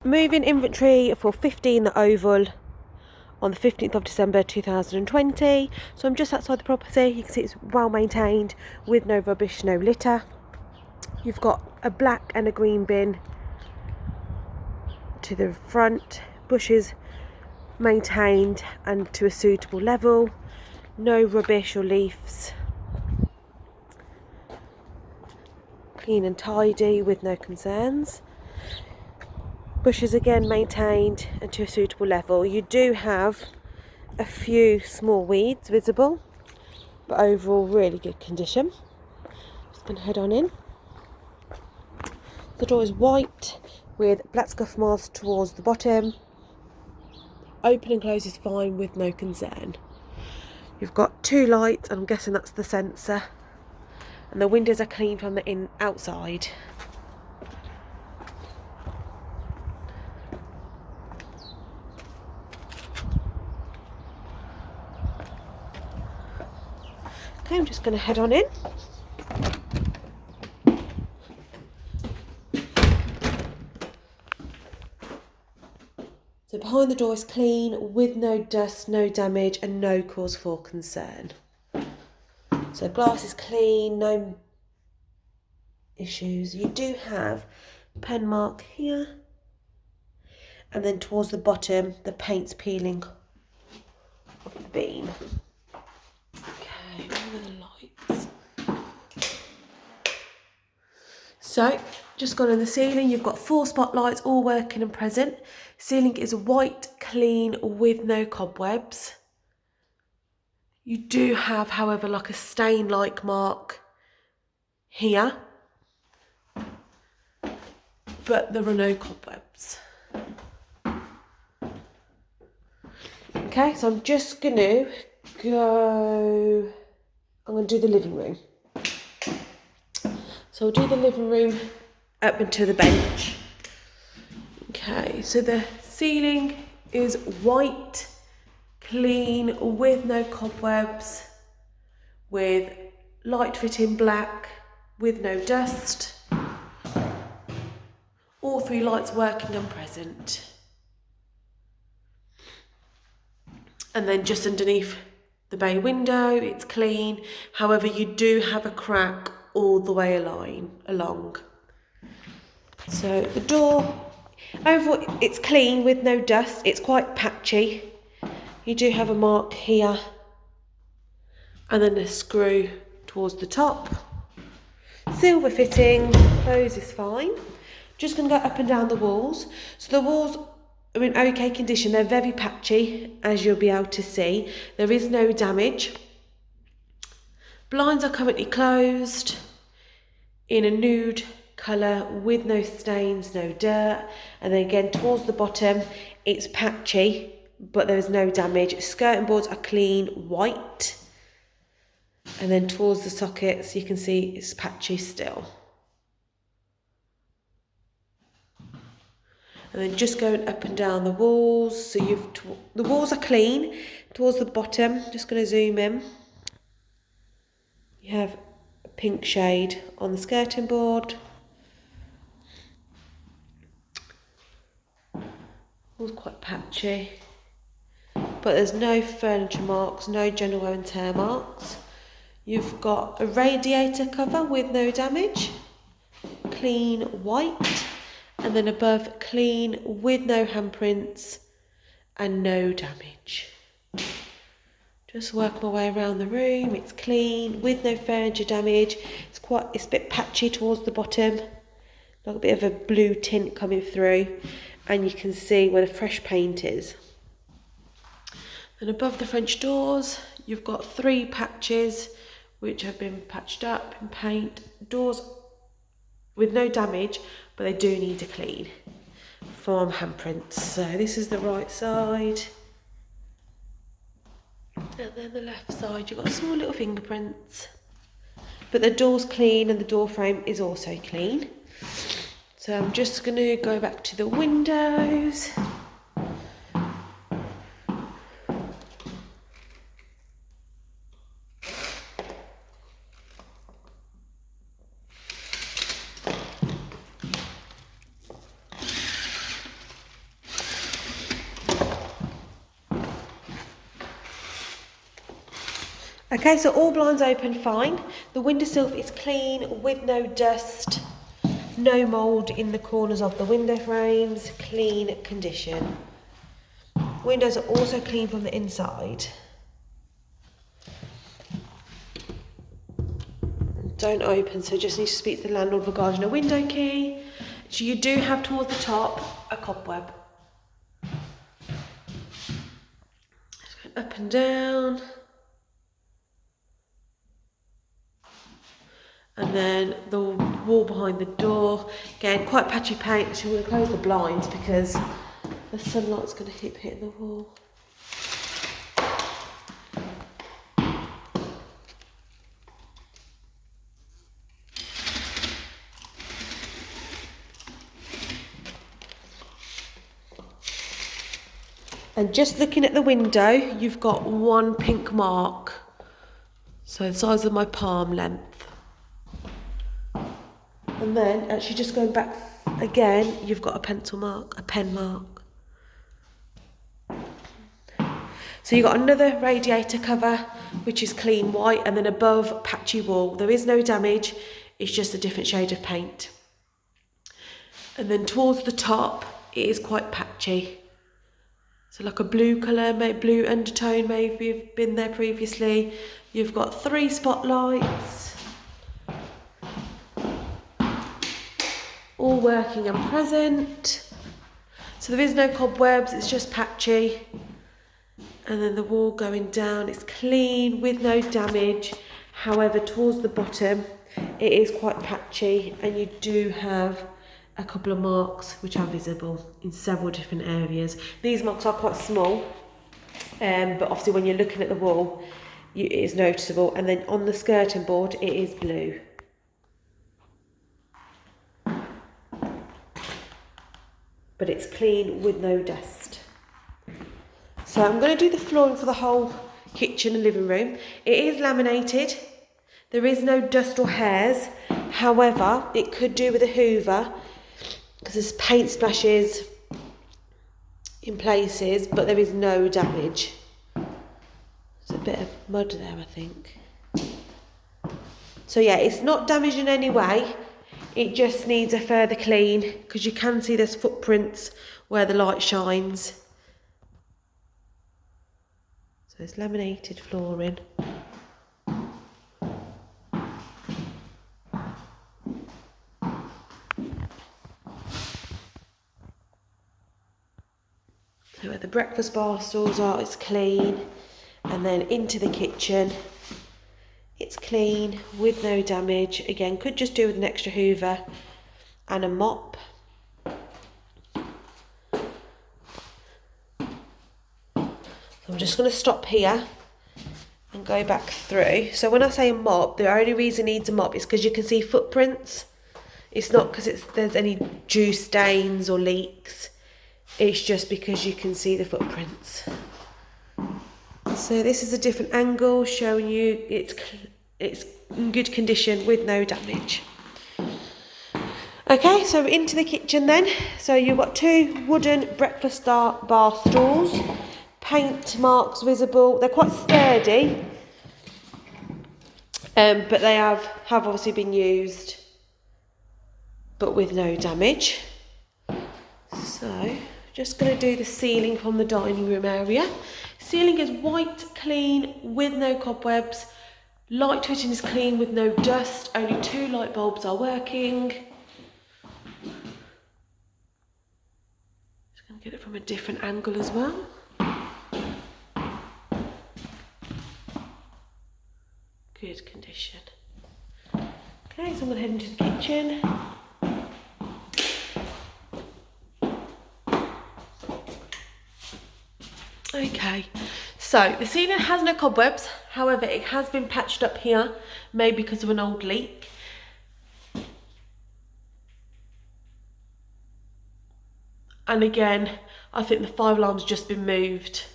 moving inventory for 15 The Oval on the 15th of December 2020. So I'm just outside the property. You can see it's well maintained with no rubbish, no litter. You've got a black and a green bin to the front, bushes maintained and to a suitable level, no rubbish or leaves, clean and tidy with no concerns. Bushes again maintained and to a suitable level. You do have a few small weeds visible, but overall really good condition. Just going to head on in. The door is white with black scuff marks towards the bottom. Open and close is fine with no concern. You've got 2 lights, I'm guessing that's the sensor, and the windows are clean from the outside. Okay, I'm just going to head on in. So behind the door is clean with no dust, no damage and no cause for concern. So glass is clean, no issues. You do have a pen mark here, and then towards the bottom the paint's peeling off the beam. Okay, where are the lights? So just gone on the ceiling, you've got 4 spotlights all working and present. Ceiling is white, clean, with no cobwebs. You do have, however, like a stain-like mark here, but there are no cobwebs. Okay, so I'm just going to do the living room. So I'll do the living room up into the bench. Okay, so the ceiling is white, clean, with no cobwebs, with light fitting black, with no dust. All 3 lights working and present. And then just underneath the bay window, it's clean. However, you do have a crack all the way along. So the door, overall, it's clean with no dust. It's quite patchy. You do have a mark here, and then a screw towards the top. Silver fitting, close is fine. Just going to go up and down the walls. So the walls are in okay condition. They're very patchy, as you'll be able to see. There is no damage. Blinds are currently closed in a nude colour with no stains, no dirt. And then again towards the bottom, it's patchy, but there is no damage. Skirting boards are clean, white. And then towards the sockets, you can see it's patchy still. And then just going up and down the walls. So the walls are clean. Towards the bottom, just going to zoom in. You have a pink shade on the skirting board. All's quite patchy. But there's no furniture marks, no general wear and tear marks. You've got a radiator cover with no damage. Clean white. And then above, clean with no handprints and no damage. Just work my way around the room. It's clean with no furniture damage. It's a bit patchy towards the bottom, like a bit of a blue tint coming through, and you can see where the fresh paint is. And above the French doors, you've got 3 patches which have been patched up in paint. Doors with no damage, but they do need a clean from handprints. So this is the right side. And then the left side, you've got small little fingerprints. But the door's clean and the door frame is also clean. So I'm just going to go back to the windows. Okay, so all blinds open fine. The windowsill is clean with no dust, no mould in the corners of the window frames, clean condition. Windows are also clean from the inside. Don't open, so just need to speak to the landlord regarding a window key. So you do have towards the top a cobweb. Up and down. And then the wall behind the door, again quite patchy paint, so I'm going to close the blinds because the sunlight's going to keep hitting the wall. And just looking at the window, you've got one pink mark, so the size of my palm length. And then, actually just going back again, you've got a pencil mark, a pen mark. So you've got another radiator cover, which is clean white, and then above, patchy wall. There is no damage, it's just a different shade of paint. And then towards the top, it is quite patchy. So like a blue colour, blue undertone maybe have been there previously. You've got 3 spotlights. All working and present. So there is no cobwebs, it's just patchy. And then the wall going down, it's clean with no damage. However, towards the bottom, it is quite patchy and you do have a couple of marks which are visible in several different areas. These marks are quite small, but obviously when you're looking at the wall, it is noticeable. And then on the skirting board, it is blue. But it's clean with no dust. So I'm going to do the flooring for the whole kitchen and living room. It is laminated. There is no dust or hairs. However, it could do with a hoover because there's paint splashes in places, but there is no damage. There's a bit of mud there, I think. So yeah, it's not damaged in any way. It just needs a further clean because you can see there's footprints where the light shines. So it's laminated flooring. So where the breakfast bar stools are, it's clean. And then into the kitchen, it's clean with no damage. Again, could just do with an extra hoover and a mop. So I'm just going to stop here and go back through. So when I say a mop, the only reason it needs a mop is because you can see footprints. It's not because there's any juice stains or leaks. It's just because you can see the footprints. So this is a different angle showing you it's in good condition with no damage. Okay, so into the kitchen then. So you've got 2 wooden breakfast bar stools. Paint marks visible. They're quite sturdy, but they have obviously been used, but with no damage. So just going to do the ceiling from the dining room area. Ceiling is white, clean, with no cobwebs. Light fitting is clean with no dust. Only 2 light bulbs are working. Just going to get it from a different angle as well. Good condition. Okay, so I'm going to head into the kitchen. Okay, so the ceiling has no cobwebs, however it has been patched up here, maybe because of an old leak. And again, I think the fire alarm's just been moved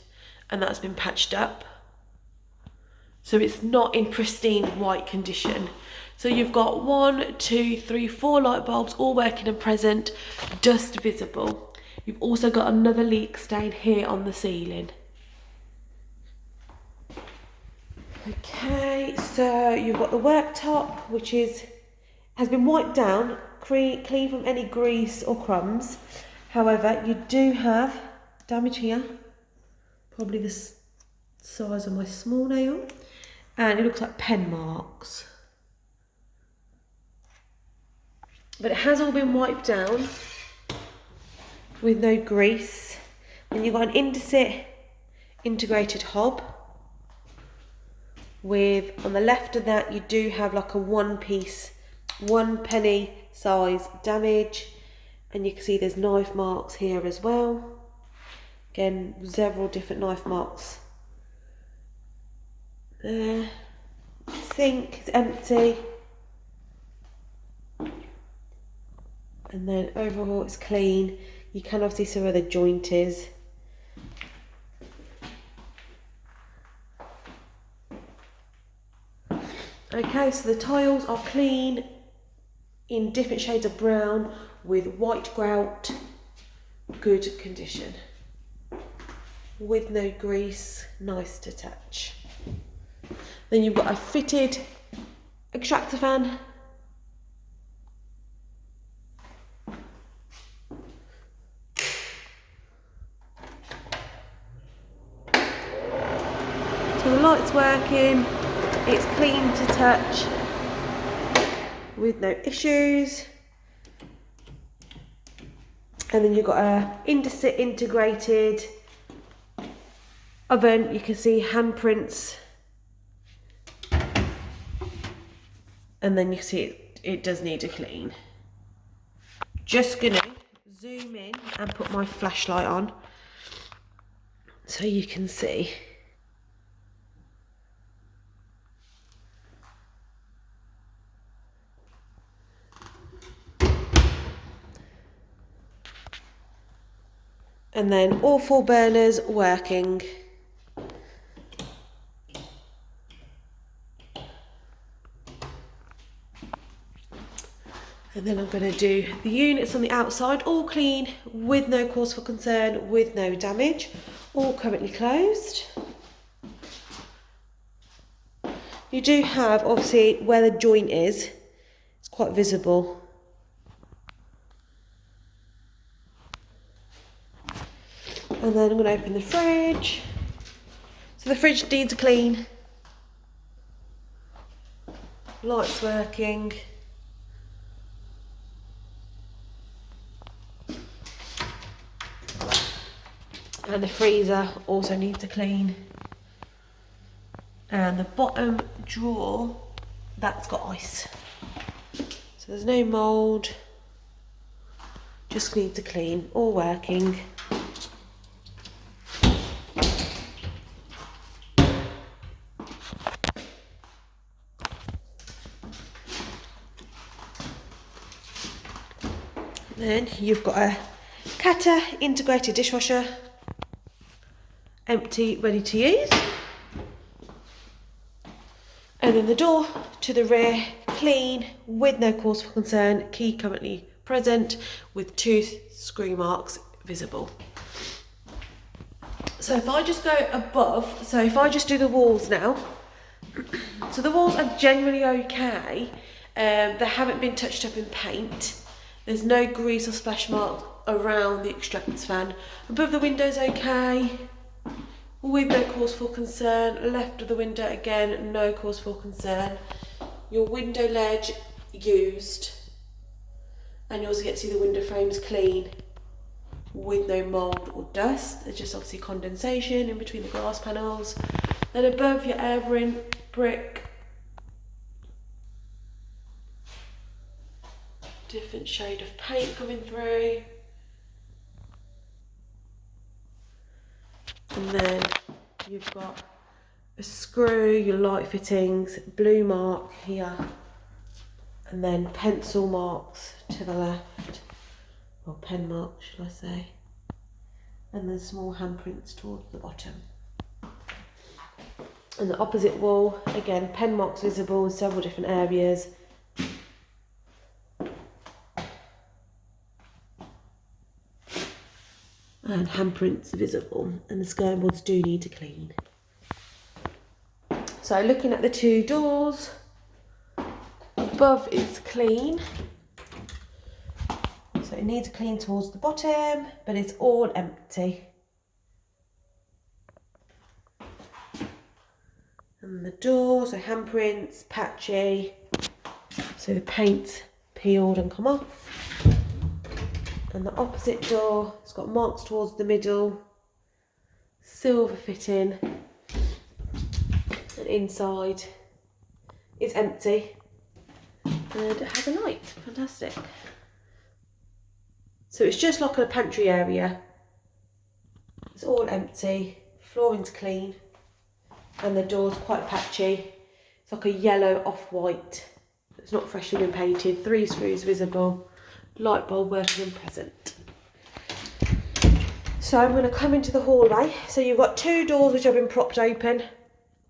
and that's been patched up. So it's not in pristine white condition. So you've got 1, 2, 3, 4 light bulbs all working and present, dust visible. You've also got another leak stain here on the ceiling. Okay, so you've got the worktop, which has been wiped down, clean from any grease or crumbs. However, you do have damage here, probably the size of my small nail, and it looks like pen marks. But it has all been wiped down with no grease. And you've got an Indesit integrated hob. With, on the left of that, you do have like a 1 penny size damage. And you can see there's knife marks here as well. Again, several different knife marks. There. Sink is empty. And then overall it's clean. You can obviously see where the joint is. Okay, so the tiles are clean in different shades of brown with white grout, good condition. With no grease, nice to touch. Then you've got a fitted extractor fan. So the light's working, it's clean to touch with no issues. And then you've got a Indesit integrated oven. You can see handprints. And then you can see it does need a clean. Just gonna zoom in and put my flashlight on so you can see. And then all 4 burners working. And then I'm going to do the units on the outside, all clean, with no cause for concern, with no damage, all currently closed. You do have, obviously, where the joint is, it's quite visible. And then I'm going to open the fridge. So the fridge needs a clean. Lights working. And the freezer also needs a clean. And the bottom drawer, that's got ice. So there's no mould. Just needs a clean, all working. Then you've got a Kata integrated dishwasher, empty, ready to use. And then the door to the rear, clean, with no cause for concern, key currently present, with tooth screw marks visible. So if I just go above, so if I just do the walls now, so the walls are generally okay. They haven't been touched up in paint. There's no grease or splash mark around the extractors fan. Above the window's okay, with no cause for concern. Left of the window, again, no cause for concern. Your window ledge used, and you also get to see the window frames clean, with no mould or dust. There's just obviously condensation in between the glass panels. Then above your Everin brick, different shade of paint coming through. And then you've got a screw, your light fittings, blue mark here, and then pencil marks to the left, or pen marks should I say, and then small handprints towards the bottom. And the opposite wall, again, pen marks visible in several different areas. And handprints visible, and the skirting boards do need to clean. So looking at the two doors, above is clean. So it needs clean towards the bottom, but it's all empty. And the door, so handprints, patchy. So the paint's peeled and come off. And the opposite door, it's got marks towards the middle, silver fitting, and inside it's empty. And it has a light, fantastic. So it's just like a pantry area. It's all empty, flooring's clean, and the door's quite patchy. It's like a yellow off-white. It's not freshly been painted. 3 screws visible, light bulb working and present. So I'm going to come into the hallway. So you've got 2 doors which have been propped open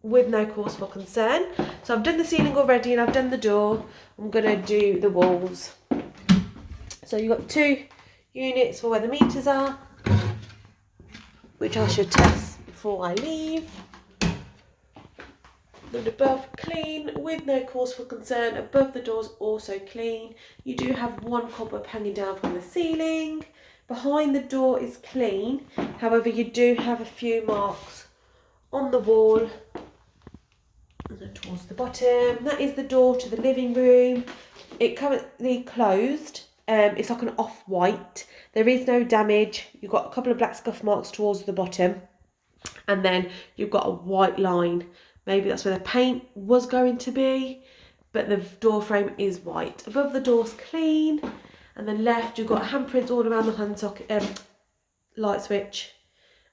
with no cause for concern. So I've done the ceiling already and I've done the door. I'm going to do the walls. So you've got 2 units for where the meters are, which I should test before I leave. And above clean with no cause for concern. Above the doors also clean. You do have 1 cobweb hanging down from the ceiling. Behind the door is clean, however you do have a few marks on the wall and then towards the bottom. That is the door to the living room. It currently closed. It's like an off-white. There is no damage. You've got a couple of black scuff marks towards the bottom, and then you've got a white line. Maybe that's where the paint was going to be, but the door frame is white. Above the door's clean, and then left you've got handprints all around the hand socket, light switch,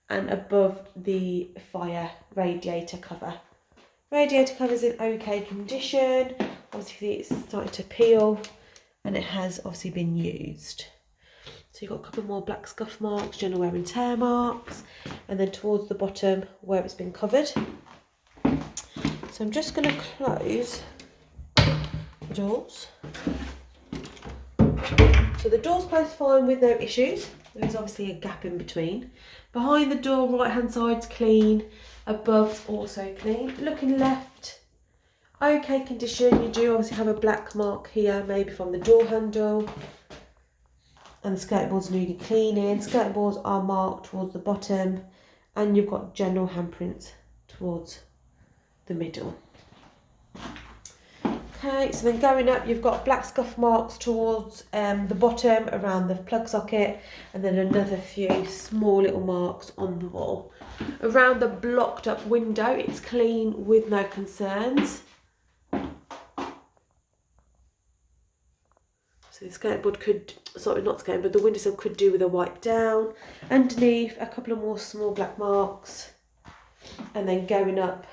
and above the fire radiator cover. Radiator cover is in okay condition. Obviously it's starting to peel, and it has obviously been used. So you've got a couple more black scuff marks, general wear and tear marks, and then towards the bottom where it's been covered. So I'm just going to close the doors. So the door's closed fine with no issues. There is obviously a gap in between. Behind the door, right hand side's clean. Above's also clean. Looking left, okay condition. You do obviously have a black mark here, maybe from the door handle. And the skirting boards needing cleaning. Skirting boards are marked towards the bottom, and you've got general handprints towards the middle. Okay, so then going up, you've got black scuff marks towards the bottom around the plug socket, and then another few small little marks on the wall. Around the blocked up window, it's clean with no concerns. So the skirting board could, sorry, not skirting, but the windowsill could do with a wipe down. Underneath, a couple of more small black marks, and then going up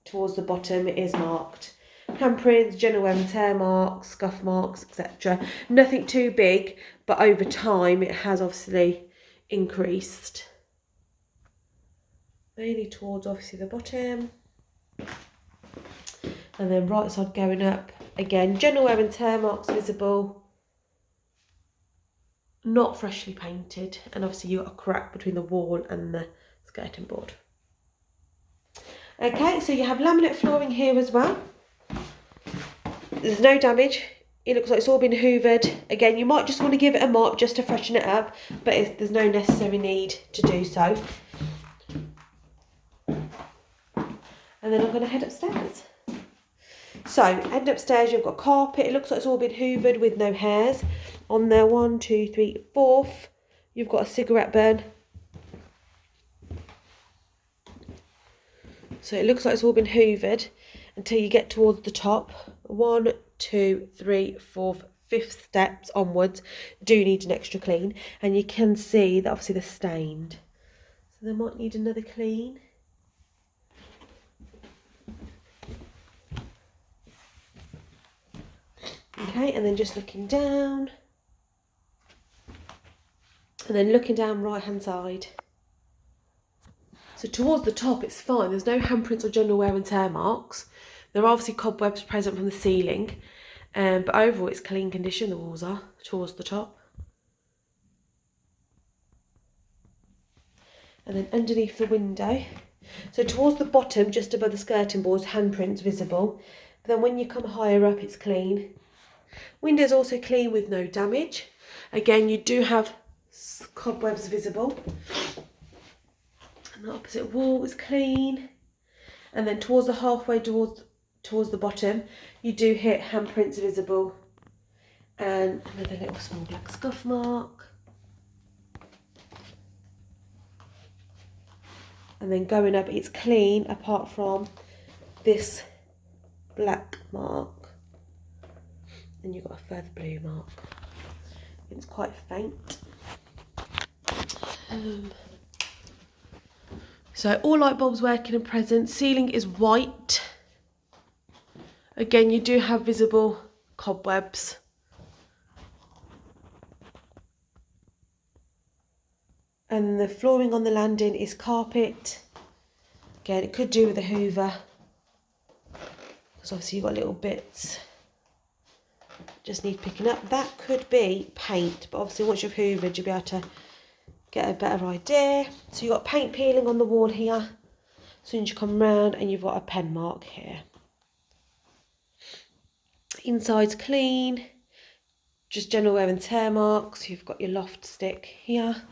towards the bottom, it is marked. Handprints, general wear and tear marks, scuff marks, etc. Nothing too big, but over time it has obviously increased. Mainly towards obviously the bottom. And then right side going up, again, general wear and tear marks visible. Not freshly painted, and obviously you've got a crack between the wall and the skirting board. Okay, so you have laminate flooring here as well. There's no damage. It looks like it's all been hoovered. Again, you might just want to give it a mop just to freshen it up, but there's no necessary need to do so. And then I'm going to head upstairs. So, heading upstairs, you've got carpet. It looks like it's all been hoovered with no hairs. On there, 1, 2, 3, 4th, you've got a cigarette burn. So it looks like it's all been hoovered until you get towards the top. 1, 2, 3, 4th, 5th steps onwards do need an extra clean, and you can see that obviously they're stained. So they might need another clean. Okay, and then just looking down. And then looking down right hand side. So towards the top it's fine, there's no handprints or general wear and tear marks. There are obviously cobwebs present from the ceiling, but overall it's clean condition, the walls are, towards the top. And then underneath the window, So towards the bottom, just above the skirting boards, handprints visible. But then when you come higher up, it's clean. Windows also clean with no damage. Again, you do have cobwebs visible. And the opposite wall is clean. And then towards the halfway towards the bottom, you do hit handprints visible. And another little small black scuff mark. And then going up, it's clean apart from this black mark. And you've got a further blue mark. It's quite faint. So all light bulbs working and present. Ceiling is white. Again, you do have visible cobwebs. And the flooring on the landing is carpet. Again, it could do with a hoover, because obviously you've got little bits just need picking up. That could be paint, but obviously once you've hoovered, you'll be able to get a better idea. So you've got paint peeling on the wall here. As soon as you come round, and you've got a pen mark here. Inside's clean, just general wear and tear marks. You've got your loft stick here.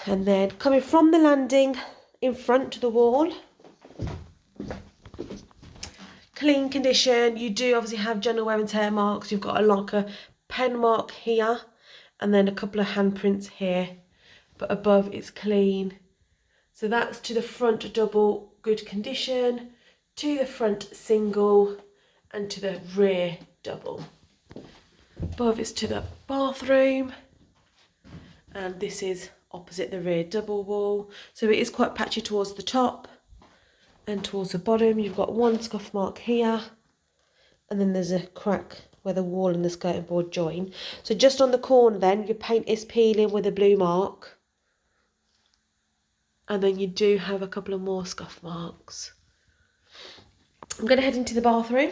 And then coming from the landing in front to the wall, clean condition. You do obviously have general wear and tear marks. You've got a pen mark here, and then a couple of handprints here, but above it's clean. So that's to the front double, good condition, to the front single, and to the rear double. Above it's to the bathroom, and this is opposite the rear double wall. So it is quite patchy towards the top and towards the bottom. You've got one scuff mark here, and then there's a crack where the wall and the skirting board join. So just on the corner then, your paint is peeling with a blue mark. And then you do have a couple of more scuff marks. I'm going to head into the bathroom.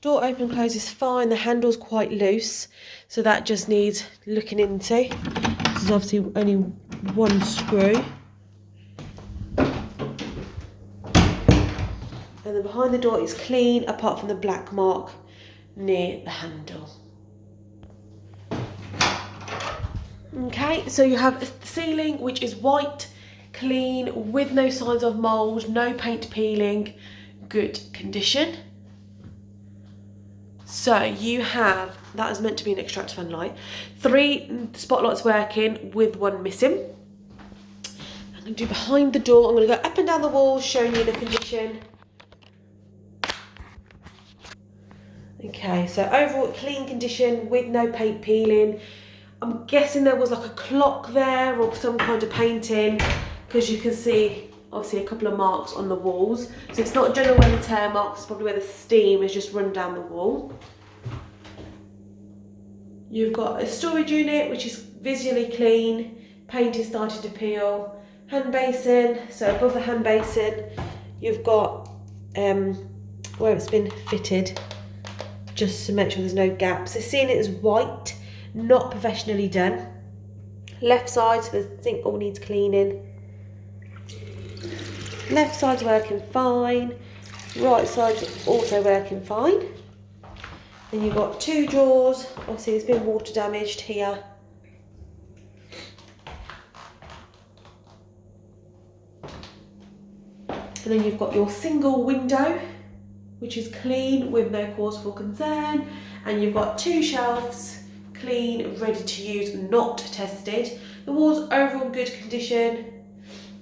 Door open and close is fine. The handle's quite loose, so that just needs looking into. There's obviously only one screw. And then behind the door is clean, apart from the black mark near the handle. Okay, so you have the ceiling, which is white, clean, with no signs of mould, no paint peeling, good condition. So you have, that is meant to be an extractor fan light, 3 spotlights working with 1 missing. I'm going to do behind the door. I'm going to go up and down the walls, showing you the condition. Okay, so overall clean condition with no paint peeling. I'm guessing there was like a clock there or some kind of painting, because you can see obviously a couple of marks on the walls. So it's not general wear and tear marks, it's probably where the steam has just run down the wall. You've got a storage unit which is visually clean, paint is starting to peel, hand basin, so above the hand basin you've got where it's been fitted, just to make sure there's no gaps. The ceiling is white, not professionally done. Left side, so the sink all needs cleaning. Left side's working fine, right side's also working fine. Then you've got 2 drawers, obviously there's been water damaged here. And then you've got your single window, which is clean with no cause for concern. And you've got 2 shelves, clean, ready to use, not tested. The walls overall good condition,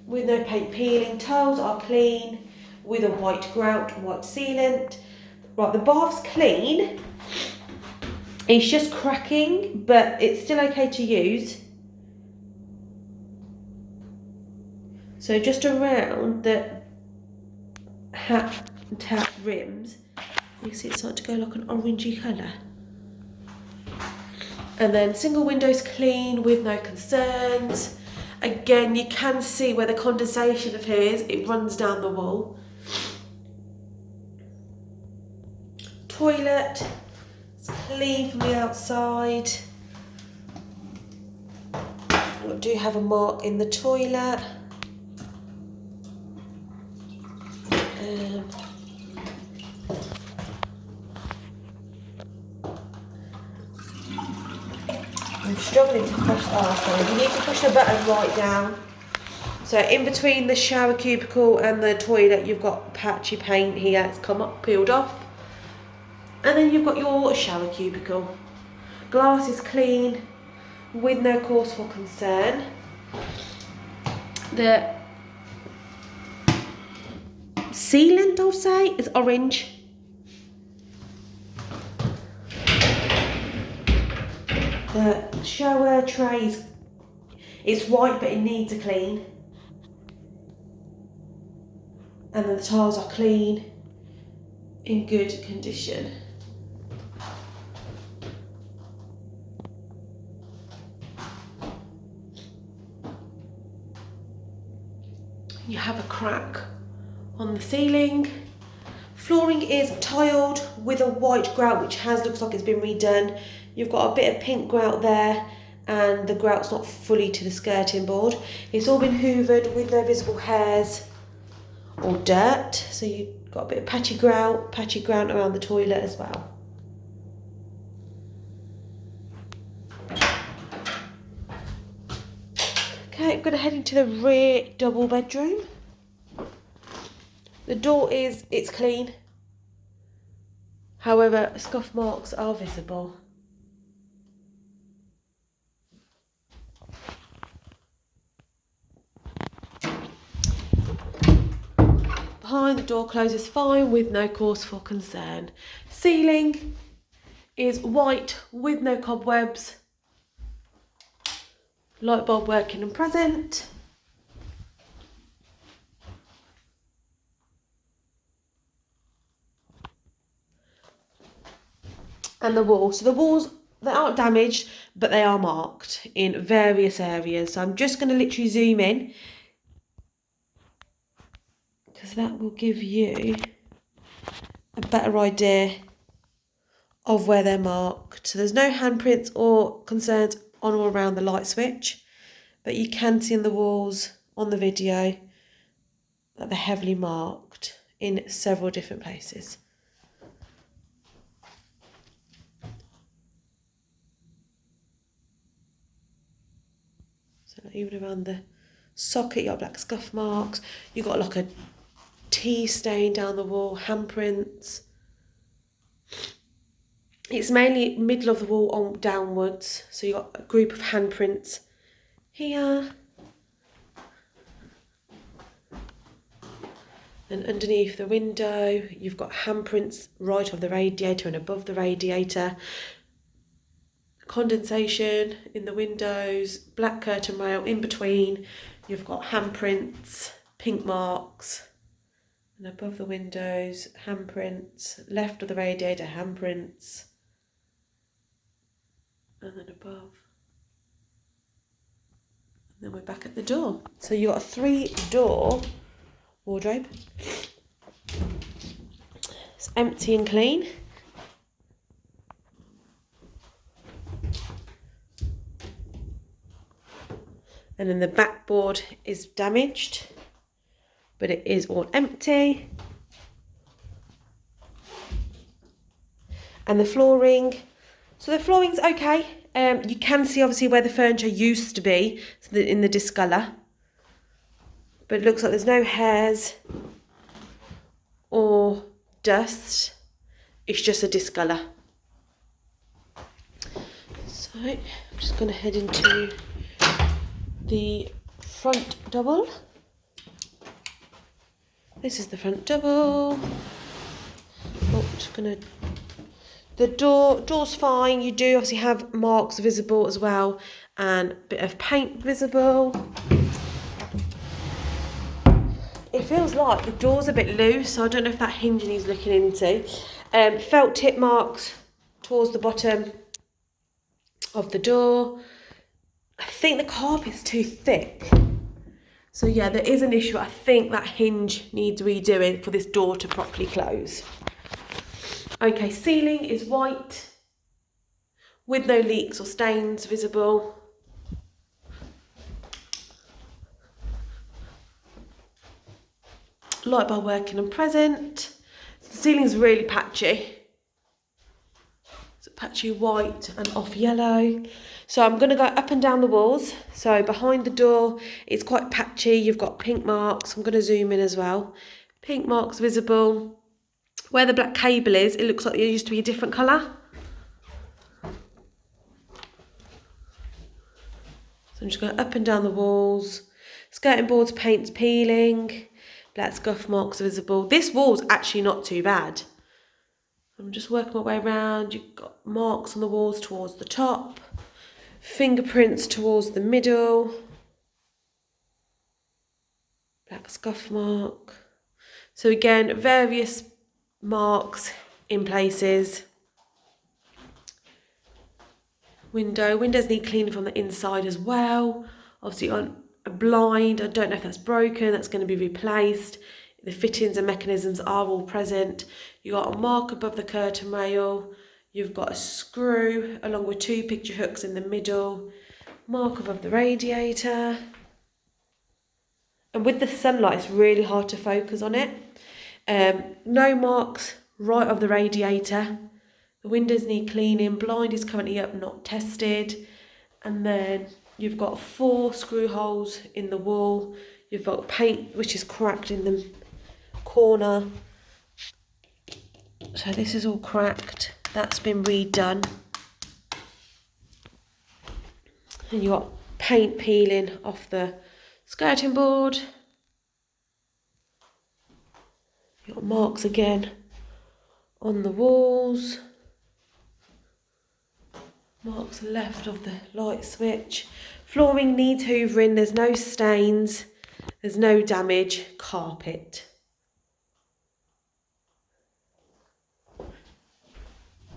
with no paint peeling. Tiles are clean, with a white grout, white sealant. Right, the bath's clean. It's just cracking, but it's still okay to use. So just around the tap rims, you see it's starting to go like an orangey colour. And then single windows clean with no concerns. Again, you can see where the condensation appears, it runs down the wall. Toilet, It's clean from the outside. We do have a mark in the toilet. I'm struggling to push. Oh, sorry. You need to push the button right down. So in between the shower cubicle and the toilet, you've got patchy paint here. It's come up, peeled off. And then you've got your shower cubicle. Glass is clean, with no cause for concern. The sealant, I'll say, is orange. The shower tray is white, but it needs a clean. And then the tiles are clean, in good condition. You have a crack on the ceiling. Flooring is tiled with a white grout, which looks like it's been redone. You've got a bit of pink grout there, and the grout's not fully to the skirting board. It's all been hoovered with no visible hairs or dirt, so you've got a bit of patchy grout around the toilet as well. Okay, I'm going to head into the rear double bedroom. The door it's clean. However, scuff marks are visible. Behind, the door closes fine with no cause for concern. Ceiling is white with no cobwebs. Light bulb working and present. And the walls. So the walls, they aren't damaged, but they are marked in various areas. So I'm just going to literally zoom in, because that will give you a better idea of where they're marked. So there's no handprints or concerns on or around the light switch, but you can see in the walls on the video that they're heavily marked in several different places. So even around the socket, you got black scuff marks. You got like a tea stain down the wall, handprints. It's mainly middle of the wall on downwards. So you got a group of handprints here. And underneath the window, you've got handprints right of the radiator and above the radiator. Condensation in the windows, black curtain rail in between. You've got handprints, pink marks, and above the windows, handprints, left of the radiator, handprints, and then above. And then we're back at the door. So you've got a 3-door wardrobe. It's empty and clean. And then the backboard is damaged, but it is all empty. And the flooring, so the flooring's okay. You can see obviously where the furniture used to be, so in the discolour. But it looks like there's no hairs or dust. It's just a discolour. So I'm just going to head into the front double. This is the front double. Oh, just gonna. The door's fine. You do obviously have marks visible as well, and a bit of paint visible. It feels like the door's a bit loose, so I don't know if that hinge needs looking into. Felt tip marks towards the bottom of the door. I think the carpet's too thick. So yeah, there is an issue. I think that hinge needs redoing for this door to properly close. Okay, ceiling is white with no leaks or stains visible. Light bulb working and present. The ceiling's really patchy. It's patchy white and off yellow. So I'm going to go up and down the walls. So behind the door, it's quite patchy. You've got pink marks. I'm going to zoom in as well. Pink marks visible. Where the black cable is, it looks like it used to be a different colour. So I'm just going up and down the walls. Skirting boards, paint's peeling. Black scuff marks visible. This wall's actually not too bad. I'm just working my way around. You've got marks on the walls towards the top. Fingerprints towards the middle. Black scuff mark. So again, various marks in places. Windows need cleaning from the inside as well. Obviously on a blind, I don't know if that's broken, that's going to be replaced. The fittings and mechanisms are all present. You've got a mark above the curtain rail. You've got a screw along with 2 picture hooks in the middle. Mark above the radiator. And with the sunlight, it's really hard to focus on it. No marks right of the radiator. The windows need cleaning. Blind is currently up, not tested. And then you've got 4 screw holes in the wall. You've got paint which is cracked in the corner. So this is all cracked. That's been redone. And you've got paint peeling off the skirting board. You've got marks again on the walls. Marks left of the light switch. Flooring needs hoovering. There's no stains. There's no damage. Carpet.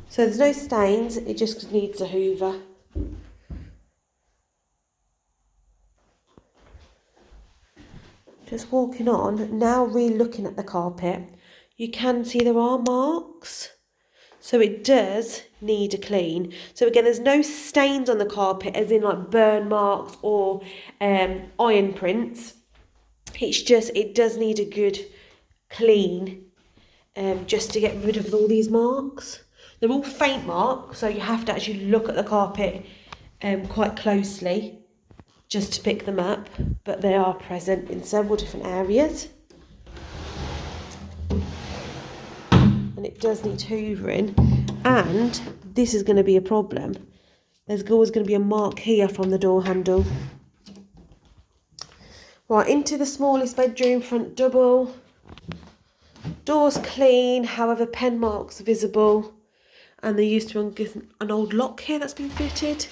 So there's no stains. It just needs a hoover. Just walking on, now re-looking at the carpet, you can see there are marks. So it does need a clean. So again, there's no stains on the carpet, as in like burn marks or iron prints. It's just, it does need a good clean just to get rid of all these marks. They're all faint marks, so you have to actually look at the carpet quite closely just to pick them up, but they are present in several different areas. And it does need hoovering, and this is going to be a problem. There's always going to be a mark here from the door handle. Right, into the smallest bedroom, front double. Doors clean, however pen marks visible, and there used to be an old lock here that's been fitted.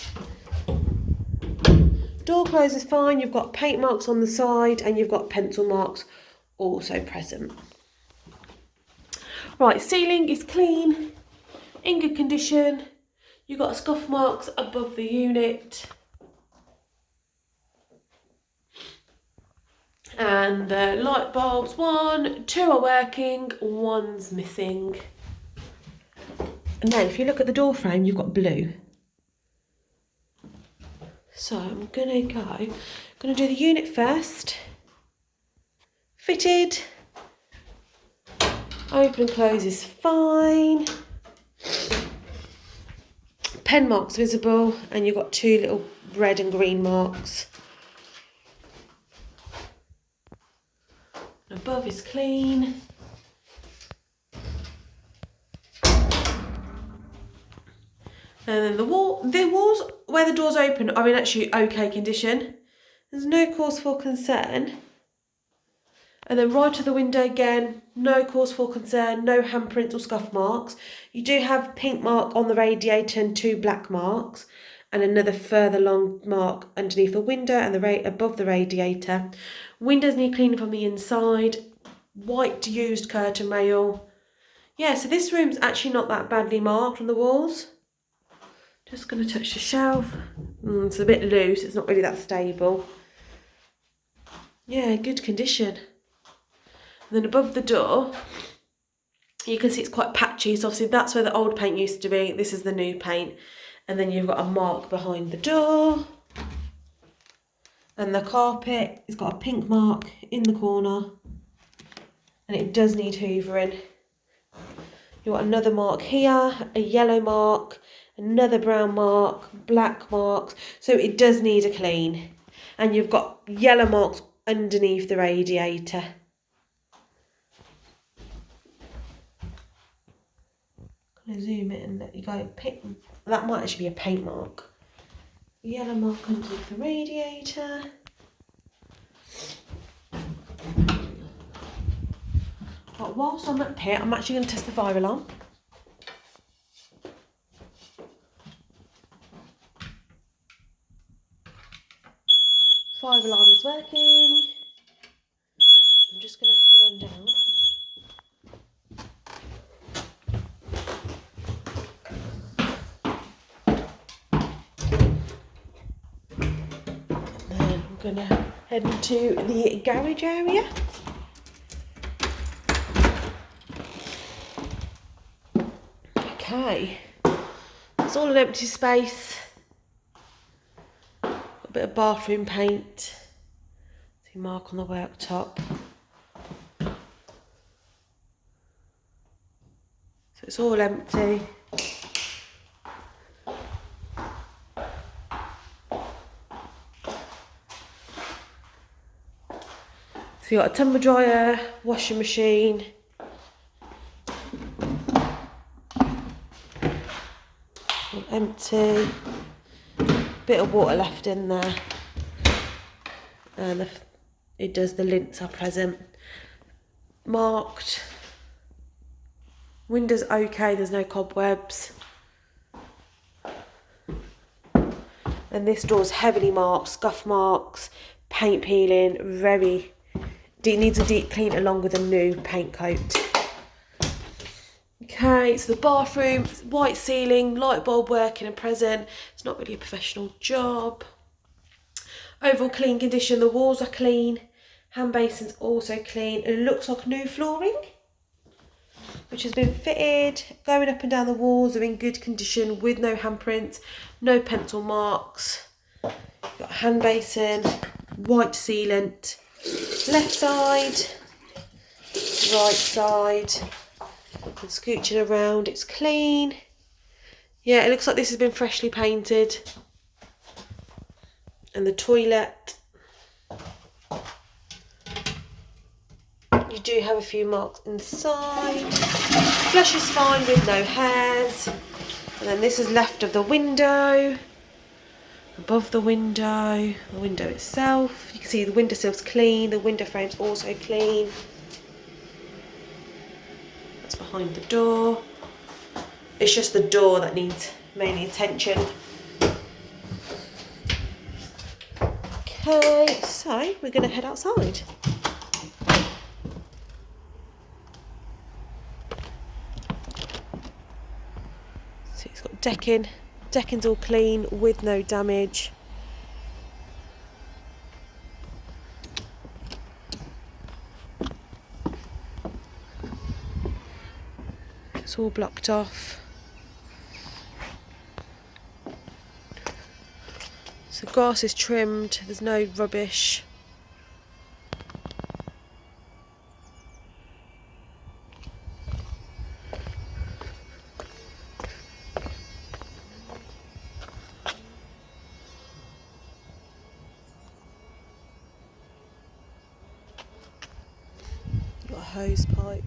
Door close is fine. You've got paint marks on the side and you've got pencil marks also present. Right, ceiling is clean, in good condition. You've got scuff marks above the unit. And the light bulbs, 1, 2 are working, 1's missing. And then if you look at the door frame, you've got blue. So I'm gonna do the unit first. Fitted. Open and close is fine. Pen marks visible, and you've got 2 little red and green marks. Above is clean. And then the walls where the doors open are in actually okay condition. There's no cause for concern. And then right to the window again, no cause for concern, no handprints or scuff marks. You do have pink mark on the radiator and 2 black marks, and another further long mark underneath the window and above the radiator. Windows need cleaning from the inside. White used curtain rail. Yeah, so this room's actually not that badly marked on the walls. Just going to touch the shelf. It's a bit loose, it's not really that stable. Yeah, good condition. And then above the door, you can see it's quite patchy. So obviously that's where the old paint used to be. This is the new paint. And then you've got a mark behind the door. And the carpet, it's got a pink mark in the corner. And it does need hoovering. You've got another mark here, a yellow mark, another brown mark, black marks. So it does need a clean. And you've got yellow marks underneath the radiator. Can I zoom in and let you go? That might actually be a paint mark. Yellow mark underneath the radiator. But whilst I'm up here, I'm actually going to test the fire alarm. Fire alarm is working. I'm just going to head on down. And then I'm going to head into the garage area. Okay, it's all an empty space. Got a bit of bathroom paint. See mark on the worktop. So it's all empty. So you've got a tumble dryer, washing machine. All empty. Bit of water left in there. And it does, the lints are present. Marked. Windows okay, there's no cobwebs. And this door's heavily marked, scuff marks, paint peeling, it needs a deep clean along with a new paint coat. Okay, so the bathroom, white ceiling, light bulb working and present. It's not really a professional job. Overall clean condition, the walls are clean. Hand basin's also clean. And it looks like new flooring, which has been fitted. Going up and down the walls are in good condition with no handprints, no pencil marks. You've got a hand basin, white sealant, left side, right side. And scooching around, it's clean. Yeah, it looks like this has been freshly painted. And the toilet, you do have a few marks inside. Flush is fine with no hairs. And then this is left of the window. Above the window itself. You can see the windowsill's clean, the window frame's also clean. That's behind the door. It's just the door that needs mainly attention. Okay, so we're going to head outside. So it's got decking. Decking's all clean with no damage. It's all blocked off. So grass is trimmed, there's no rubbish. Got a hose pipe.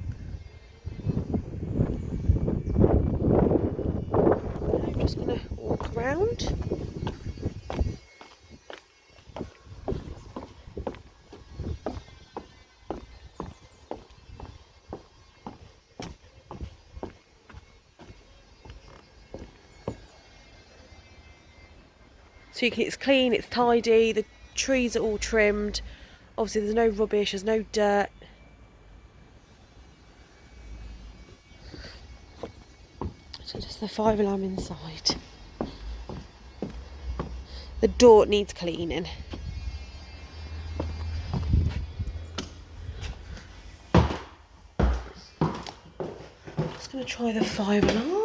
I'm just going to walk around. So it's clean, it's tidy, the trees are all trimmed. Obviously there's no rubbish, there's no dirt. So just the fire alarm inside. The door needs cleaning. Just going to try the fire alarm.